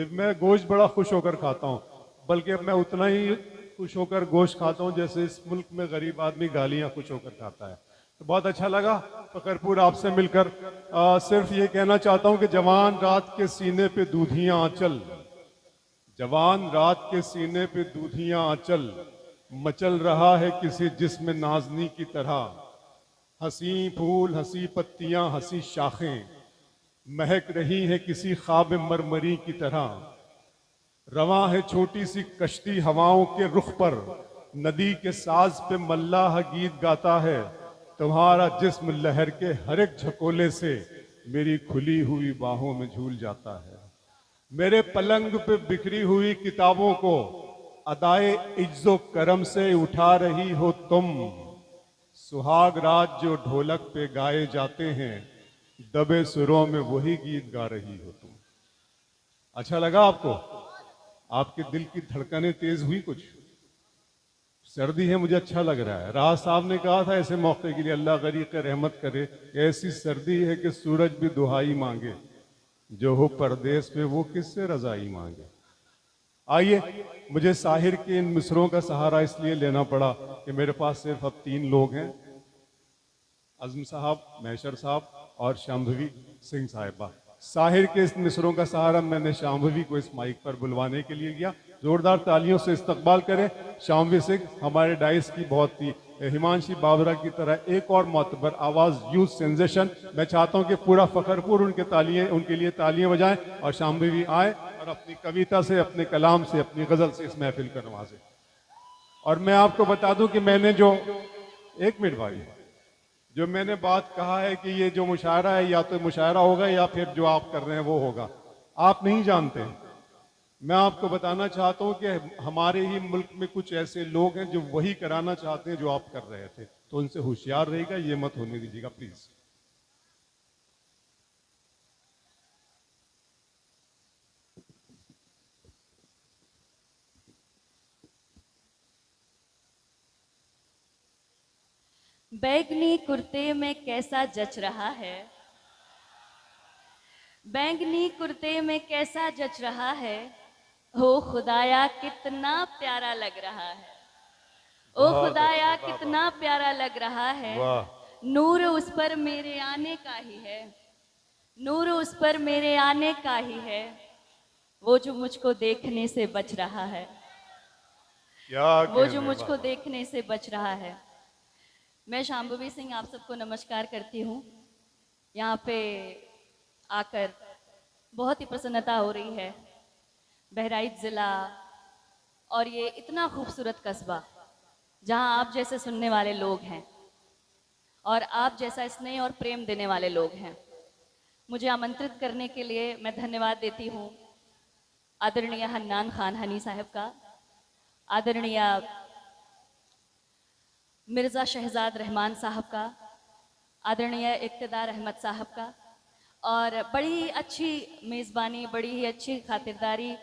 मैं गोश्त बड़ा खुश होकर खाता हूँ, बल्कि अब मैं उतना ही खुश होकर गोश्त खाता हूँ जैसे इस मुल्क में गरीब आदमी गालियाँ खुश होकर खाता है। तो बहुत अच्छा लगा फकरपुर आपसे मिलकर। सिर्फ ये कहना चाहता हूँ कि जवान रात के सीने पे दूधियाँ आंचल, जवान रात के सीने पे दूधियाँ आंचल, मचल रहा है किसी जिस्म नाजनी की तरह। हंसी फूल हंसी पत्तियां हंसी शाखें, महक रही है किसी ख्वाब मरमरी की तरह। रवां है छोटी सी कश्ती हवाओं के रुख पर, नदी के साज पे मल्लाह गीत गाता है। तुम्हारा जिस्म लहर के हर एक झकोले से मेरी खुली हुई बाहों में झूल जाता है। मेरे पलंग पे बिखरी हुई किताबों को अदाए इज्जो करम से उठा रही हो तुम। सुहाग रात जो ढोलक पे गाए जाते हैं, दबे सुरों में वही गीत गा रही हो तुम। अच्छा लगा आपको? आपके दिल की धड़कनें तेज हुई कुछ? सर्दी है, मुझे अच्छा लग रहा है। राज साहब ने कहा था ऐसे मौके के लिए अल्लाह गरीक रहमत करे, ऐसी सर्दी है कि सूरज भी दुहाई मांगे, जो हो परदेश में वो किससे रजाई मांगे। आइए, मुझे साहिर के इन मिसरों का सहारा इसलिए लेना पड़ा कि मेरे पास सिर्फ अब 3 लोग हैं, अज़म साहब, महशर साहब और शाम्भवी सिंह साहिबा। साहिर के इस मिसरों का सहारा मैंने शाम्भवी को इस माइक पर बुलवाने के लिए लिया। जोरदार तालियों से इस्तकबाल करें शाम्भवी सिंह, हमारे डाइस की बहुत ही हिमांशी बाबरा की तरह एक और मोतबर आवाज़, यूथ सेंसेशन। मैं चाहता हूं कि पूरा फखरपुर उनके लिए तालियां बजाएं और शाम्भवी आए और अपनी कविता से, अपने कलाम से, अपनी गज़ल से इस महफिल को नवाजे। और मैं आपको बता दूं कि मैंने जो, एक मिनट भाई, जो मैंने बात कहा है कि ये जो मुशायरा है या तो मुशायरा होगा या फिर जो आप कर रहे हैं वो होगा, आप नहीं जानते। मैं आपको बताना चाहता हूं कि हमारे ही मुल्क में कुछ ऐसे लोग हैं जो वही कराना चाहते हैं जो आप कर रहे थे, तो उनसे होशियार रहेगा, ये मत होने दीजिएगा प्लीज। बैंगनी कुर्ते में कैसा जच रहा है, बैंगनी कुर्ते में कैसा जच रहा है, हो खुदाया कितना प्यारा लग रहा है, ओ बहुत खुदाया अच्छे, वाह कितना प्यारा लग रहा है। वाह। नूर उस पर मेरे आने का ही है, नूर उस पर मेरे आने का ही है, वो जो मुझको देखने से बच रहा है, क्या वो जो कहने, वाह मुझको वाह। देखने से बच रहा है। मैं शाम्भवी सिंह आप सबको नमस्कार करती हूँ। यहाँ पे आकर बहुत ही प्रसन्नता हो रही है। बहराइच ज़िला और ये इतना खूबसूरत कस्बा जहाँ आप जैसे सुनने वाले लोग हैं और आप जैसा स्नेह और प्रेम देने वाले लोग हैं। मुझे आमंत्रित करने के लिए मैं धन्यवाद देती हूँ आदरणीय हन्नान खान हनी साहब का, आदरणीय मिर्ज़ा शहजाद रहमान साहब का, आदरणीय इक़्तिदार अहमद साहब का, और बड़ी अच्छी मेज़बानी, बड़ी ही अच्छी खातिरदारी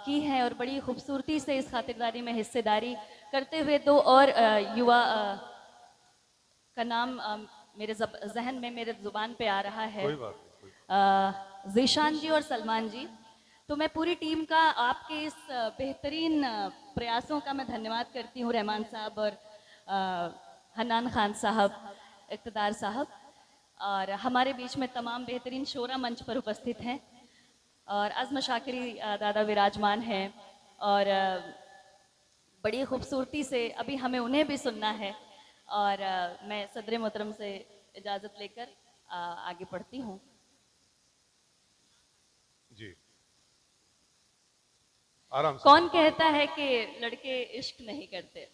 की है और बड़ी खूबसूरती से इस खातिरदारी में हिस्सेदारी करते हुए 2 और युवा का नाम मेरे जहन में, मेरे ज़ुबान पे आ रहा है, कोई बात नहीं, ज़ीशान जी और सलमान जी। तो मैं पूरी टीम का आपके इस बेहतरीन प्रयासों का मैं धन्यवाद करती हूँ, रहमान साहब और हन्नान खान साहब, इक़्तिदार साहब, और हमारे बीच में तमाम बेहतरीन शोरा मंच पर उपस्थित हैं और अज़्म शाकिरी दादा विराजमान हैं और बड़ी खूबसूरती से अभी हमें उन्हें भी सुनना है। और मैं सदर मोहतरम से इजाज़त लेकर आगे बढ़ती हूँ। जी आराम से। कौन कहता है कि लड़के इश्क नहीं करते,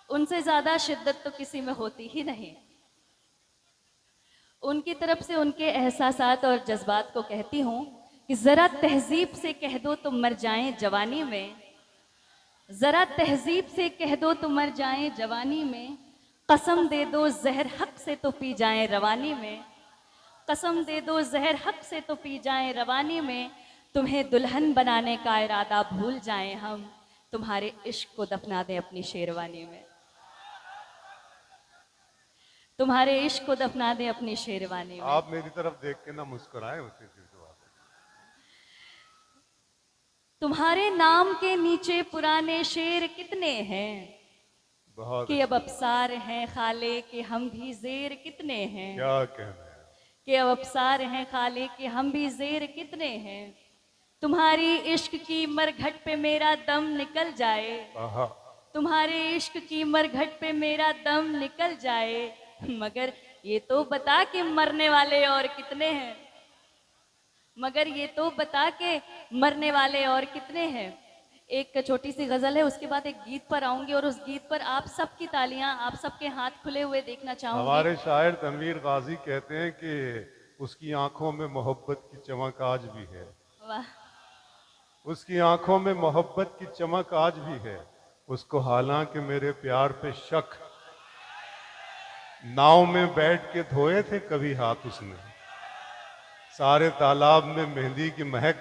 उनसे ज़्यादा शिद्दत तो किसी में होती ही नहीं। उनकी तरफ से उनके एहसासात और जज्बात को कहती हूँ कि ज़रा तहज़ीब से कह दो तो मर जाएं जवानी में, ज़रा तहज़ीब से कह दो तो मर जाएं जवानी में, कसम दे दो जहर हक से तो पी जाएं रवानी में, कसम दे दो जहर हक से तो पी जाएं रवानी में, तुम्हें दुल्हन बनाने का इरादा भूल जाएं हम, तुम्हारे इश्क को दफना दें अपनी शेरवानी में, तुम्हारे इश्क को दफना दें अपनी शेरवानी में। आप मेरी तरफ देख के ना मुस्कुराए, उसी चीज की बात है। तुम्हारे नाम के नीचे पुराने शेर कितने हैं बहुत कि अब अबसार हैं खाले के हम भी जेर कितने हैं, क्या कहना है। कि अब अबसार हैं खाले के हम भी जेर कितने हैं। तुम्हारी इश्क की मरघट पे मेरा दम निकल जाए, आहा, तुम्हारे इश्क की मरघट पे मेरा दम निकल जाए, मगर ये तो बता कि मरने वाले और कितने हैं, मगर ये तो बता के मरने वाले और कितने हैं। एक छोटी सी गजल है, उसके बाद एक गीत पर आऊंगी और उस गीत पर आप सबकी तालियां, आप सबके हाथ खुले हुए देखना चाहूंगी। हमारे शायर तनवीर गाजी कहते हैं कि उसकी आंखों में मोहब्बत की चमक आज भी है, वाह, उसकी आंखों में मोहब्बत की चमक आज भी है, उसको हालांकि मेरे प्यार पे शक, नाव में बैठ के धोए थे कभी हाथ उसने, सारे तालाब में मेहंदी की महक।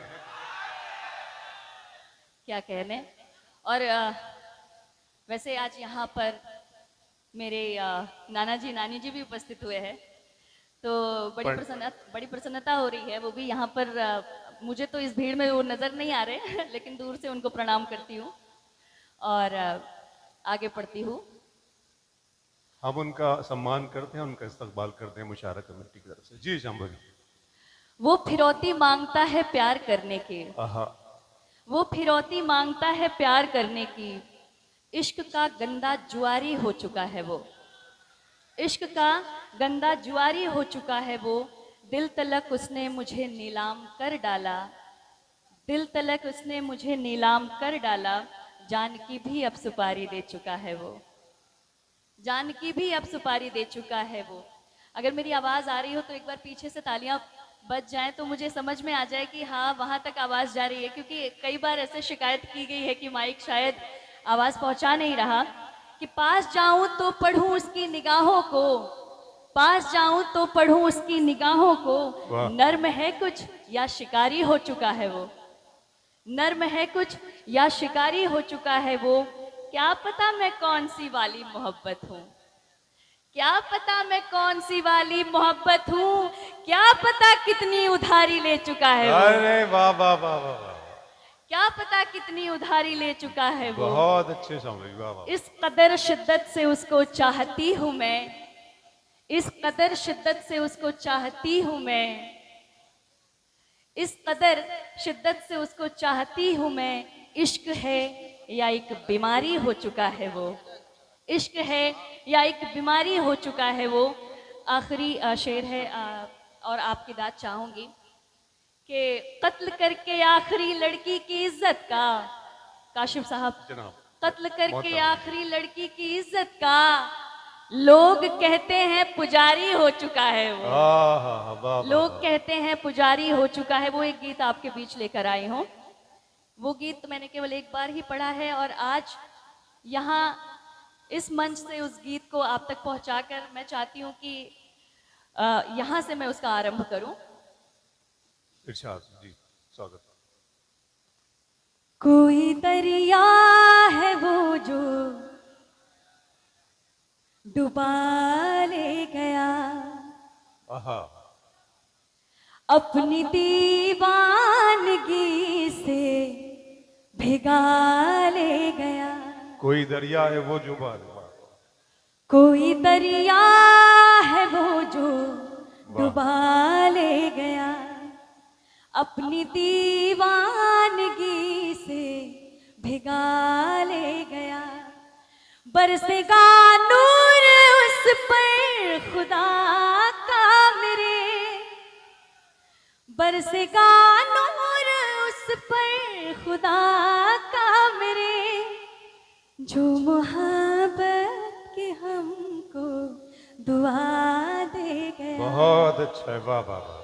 क्या कहने। और वैसे आज यहाँ पर मेरे नाना जी नानी जी भी उपस्थित हुए हैं, तो बड़ी प्रसन्नता हो रही है। वो भी यहाँ पर मुझे तो इस भीड़ में वो नजर नहीं आ रहे लेकिन दूर से उनको प्रणाम करती हूँ और आगे बढ़ती हूँ। हम उनका सम्मान करते हैं, उनका इस्तकबाल करते हैं मुशारा कमेटी की तरफ से। जी शंभवी। वो फिरौती मांगता है प्यार करने की, आहा, वो फिरौती मांगता है प्यार करने की, इश्क का गंदा जुआरी हो चुका है वो, इश्क का गंदा जुआरी हो चुका है वो, दिल तलक उसने मुझे नीलाम कर डाला, दिल तलक उसने मुझे नीलाम कर डाला, जान की भी अब सुपारी दे चुका है वो, जान की भी अब सुपारी दे चुका है वो। अगर मेरी आवाज आ रही हो तो एक बार पीछे से तालियां बज जाएं तो मुझे समझ में आ जाए कि हाँ वहां तक आवाज जा रही है, क्योंकि कई बार ऐसे शिकायत की गई है कि माइक शायद आवाज पहुंचा नहीं रहा। कि पास जाऊं तो पढ़ूं उसकी निगाहों को, पास जाऊं तो पढ़ूं उसकी निगाहों को, वाह। नर्म है कुछ या शिकारी हो चुका है वो, नर्म है कुछ या शिकारी हो चुका है वो, क्या पता मैं कौन सी वाली मोहब्बत हूँ, क्या पता मैं कौन सी वाली मोहब्बत हूँ, क्या पता कितनी उधारी ले चुका है वो, अरे वाह वाह वाह वाह वाह, क्या पता कितनी उधारी ले चुका है वो। बहुत अच्छे शंभवी, वाह वाह। इस कदर शिद्दत से उसको चाहती हूँ मैं, इस कदर शिद्दत से उसको चाहती हूँ मैं, इस कदर शिद्दत से उसको चाहती हूँ मैं, इश्क है या एक बीमारी हो चुका है वो, इश्क है या एक बीमारी हो चुका है वो। आखिरी शेर है और आपकी दाद चाहूंगी कि कत्ल करके आखिरी लड़की की इज्जत का, काशिफ साहब, जनाब, कत्ल करके मोहतरम। आखिरी लड़की की इज्जत का, लोग कहते हैं पुजारी हो चुका है वो, आहा, वाह वाह लोग वाह। कहते हैं पुजारी हो चुका है वो। एक गीत आपके बीच लेकर आई हूँ, वो गीत मैंने केवल एक बार ही पढ़ा है और आज यहाँ इस मंच से उस गीत को आप तक पहुंचाकर मैं चाहती हूँ कि यहाँ से मैं उसका आरंभ करूं। इरशाद जी, स्वागत। कोई दरिया है वो जो डुबा ले गया, आहा, अपनी दीवानगी से भिगा ले गया, कोई दरिया है वो जो बार, कोई दरिया है वो जो डुबा ले गया, अपनी दीवानगी से भिगा ले गया, बरसेगा नूर उस पर खुदा का मेरे, बरसेगा नूर उस पर खुदा का मेरे, जो मोहब्बत की हमको दुआ दे गया। बहुत अच्छा है, वाह वाह वाह।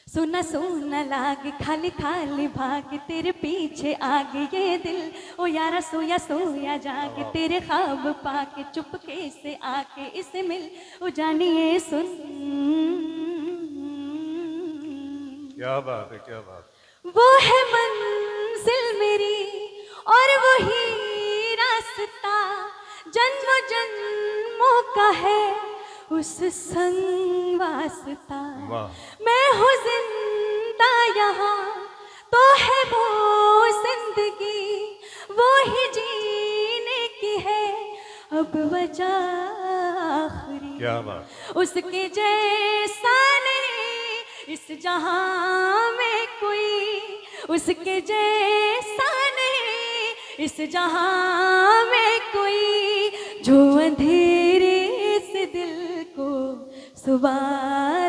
सुना सुना लागे खाली खाली भाग तेरे पीछे आगे ये दिल, ओ यारा सोया सोया जागे तेरे ख्वाब पाके चुपके से आके इसे मिल, ओ जानिए सुन। क्या बात है, क्या बात। वो है मंजिल मेरी और वही रास्ता, जन्मों जन्मों का है उस संग वास्ता, वाह। मैं हूँ जिंदा यहाँ तो है वो जिंदगी वो ही जीने की है अब वजह आखिरी। क्या बात। उसके जैसा नहीं इस जहां में कोई, उसके जैसा नहीं इस जहां में कोई, जो अंधेरे से दिल को सुबह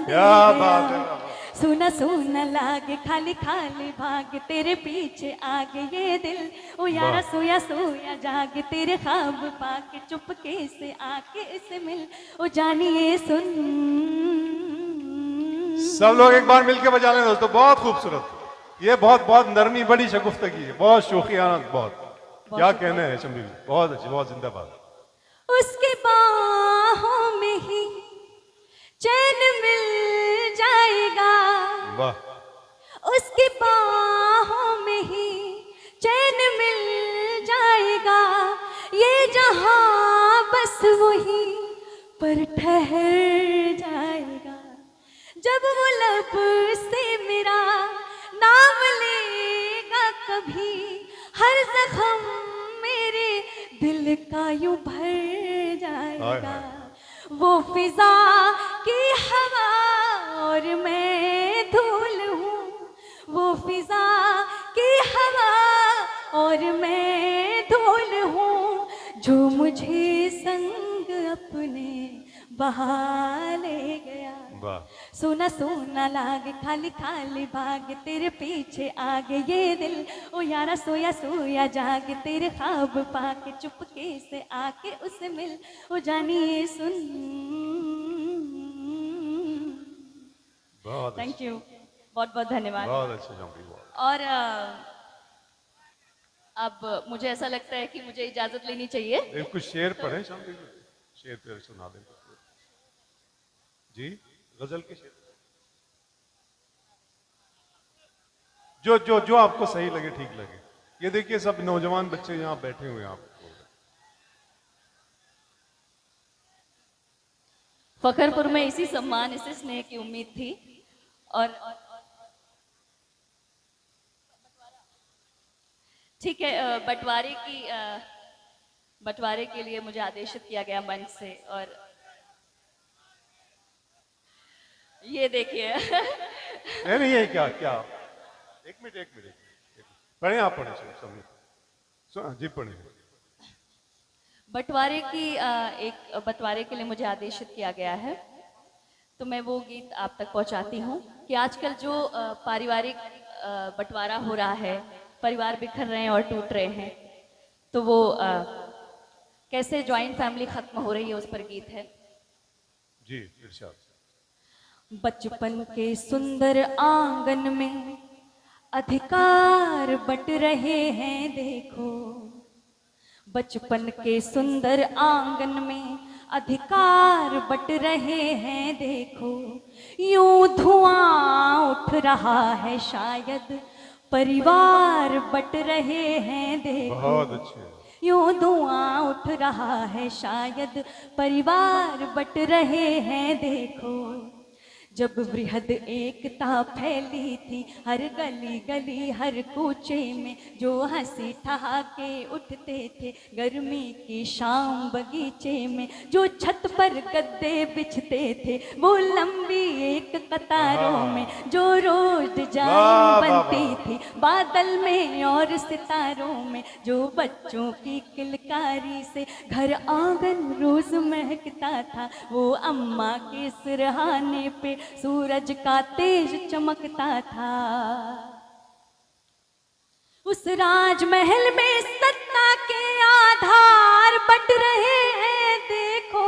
दे क्या गया। बात है। सुना सुना लागे खाली खाली भाग तेरे पीछे आगे ये दिल, ओ यारा वाह। सोया सोया जागे तेरे ख्वाब पाके चुपके से आके इसे मिल, ओ जानिए सुन। सब लोग एक बार मिलके बजा लें दोस्तों, बहुत खूबसूरत। ये बहुत बहुत नरमी, बड़ी शगुफ्तगी है, बहुत शोखियाना, बहुत क्या कहने हैं शम्मी, बहुत अच्छी, बहुत जिंदाबाद। उसके बाहों में ही चैन मिल जाएगा, वाह। उसकी बाहों में ही चैन मिल जाएगा, ये जहां बस वही पर ठहर जाएगा। जब वो लब से मेरा नाम लेगा कभी, हर जख्म मेरे दिल का यूं भर जाएगा। वो फिजा की हवा और मैं धूल हूँ, वो फिजा की हवा और मैं धूल हूँ, जो मुझे संग अपने बहा ले गया। सोना सोना लागे खाली खाली भाग तेरे पीछे आगे ये दिल, ओ यारा सोया सोया जागे तेरे ख्वाब पाके चुपके से आके उसे मिल, ओ जानिए सुन। बहुत थैंक यू, बहुत बहुत धन्यवाद। बहुत अच्छे शम्मी, बहुत। और अब मुझे ऐसा लगता है कि मुझे इजाजत लेनी चाहिए। एक कुछ शेर पढ़े शम्मी, शेर पे सुना दें जी, गजल के शेर जो जो जो आपको सही लगे, ठीक लगे। ये देखिए सब नौजवान बच्चे यहाँ बैठे हुए हैं, आपको फखरपुर में इसी सम्मान इसी स्नेह की उम्मीद थी। और ठीक है, बंटवारे के लिए मुझे आदेशित किया गया मंच से। और ये देखिए नहीं नहीं, ये क्या क्या, एक मिनट पढ़े, आप पढ़े समझे जी, पढ़े। बंटवारे के लिए मुझे आदेशित किया गया है, तो मैं वो गीत आप तक पहुंचाती हूँ कि आजकल जो पारिवारिक बंटवारा हो रहा है, परिवार बिखर रहे हैं और टूट रहे हैं, तो वो कैसे जॉइंट फैमिली खत्म हो रही है उस पर गीत है जी, इरशाद। बचपन के सुंदर आंगन में अधिकार बट रहे हैं देखो, बचपन के सुंदर आंगन में अधिकार बट रहे हैं देखो, यूं धुआं उठ रहा है शायद परिवार बट रहे हैं देखो। बहुत अच्छे। यूं धुआं उठ रहा है शायद परिवार बट रहे हैं देखो। जब वृहद एकता फैली थी हर गली गली हर कूचे में, जो हंसी ठहाके उठते थे गर्मी की शाम बगीचे में, जो छत पर गद्दे बिछते थे वो लंबी एक कतारों में, जो रोज जान बनती थी बादल में और सितारों में, जो बच्चों की किलकारी से घर आंगन रोज महकता था, वो अम्मा के सिरहाने पे सूरज का तेज चमकता था। उस राजमहल में सत्ता के आधार बट रहे हैं देखो,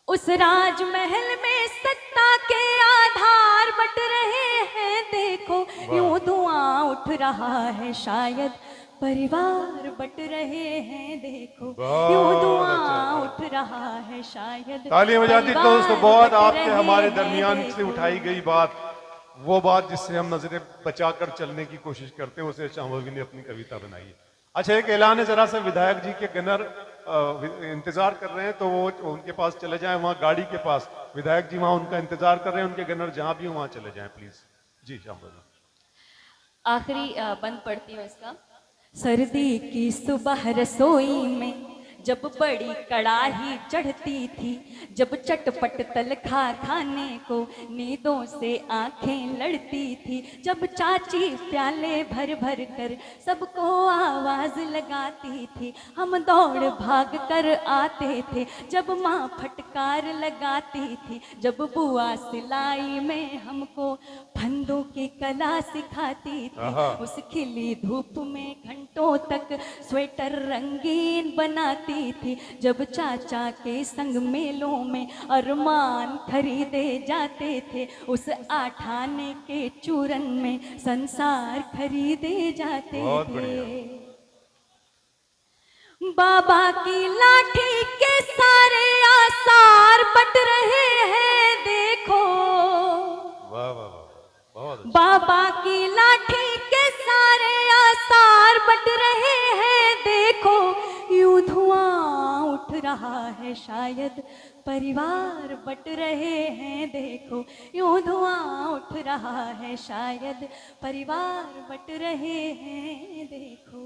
उस राजमहल में सत्ता के आधार बट रहे हैं देखो, यूं धुआं उठ रहा है शायद परिवार बट रहे हैं देखो, यूं धुआं उठ रहा है शायद। तालियां बजाती दोस्तों, बहुत आपके हमारे दरमियान से उठाई गई बात, वो बात जिससे हम नजरें बचाकर चलने की कोशिश करते हैं, उसे शामोगी ने अपनी कविता बनाई है। अच्छा, एक ऐलान है, जरा सा विधायक जी के गनर इंतजार कर रहे हैं, तो वो उनके पास चले जाएं, वहाँ गाड़ी के पास विधायक जी वहाँ उनका इंतजार कर रहे हैं, उनके गनर जहाँ भी वहाँ चले जाएं प्लीज। जी शामोगी। आखिरी बंद पढ़ती हूँ इसका। सर्दी की सुबह रसोई में जब बड़ी कड़ाही चढ़ती थी, जब चटपट तलखा खाने को नींदों से आंखें लड़ती थी, जब चाची प्याले भर भर कर सबको आवाज लगाती थी, हम दौड़ भाग कर आते थे, जब माँ फटकार लगाती थी, जब बुआ सिलाई में हमको फंदों की कला सिखाती थी, उस खिली धूप में घंटों तक स्वेटर रंगीन बनाती थी, जब चाचा के संग मेलों में अरमान खरीदे जाते थे, उस आठाने के चूरन में संसार खरीदे जाते बहुत थे। बढ़िया। बाबा की लाठी के सारे आसार बट रहे हैं देखो, वाह वाह वाह, बहुत अच्छा। बाबा की लाठी के सारे आसार बट रहे हैं देखो, यूं धुआं उठ रहा है शायद परिवार बट रहे हैं देखो, यूं धुआं उठ रहा है शायद परिवार बट रहे हैं देखो।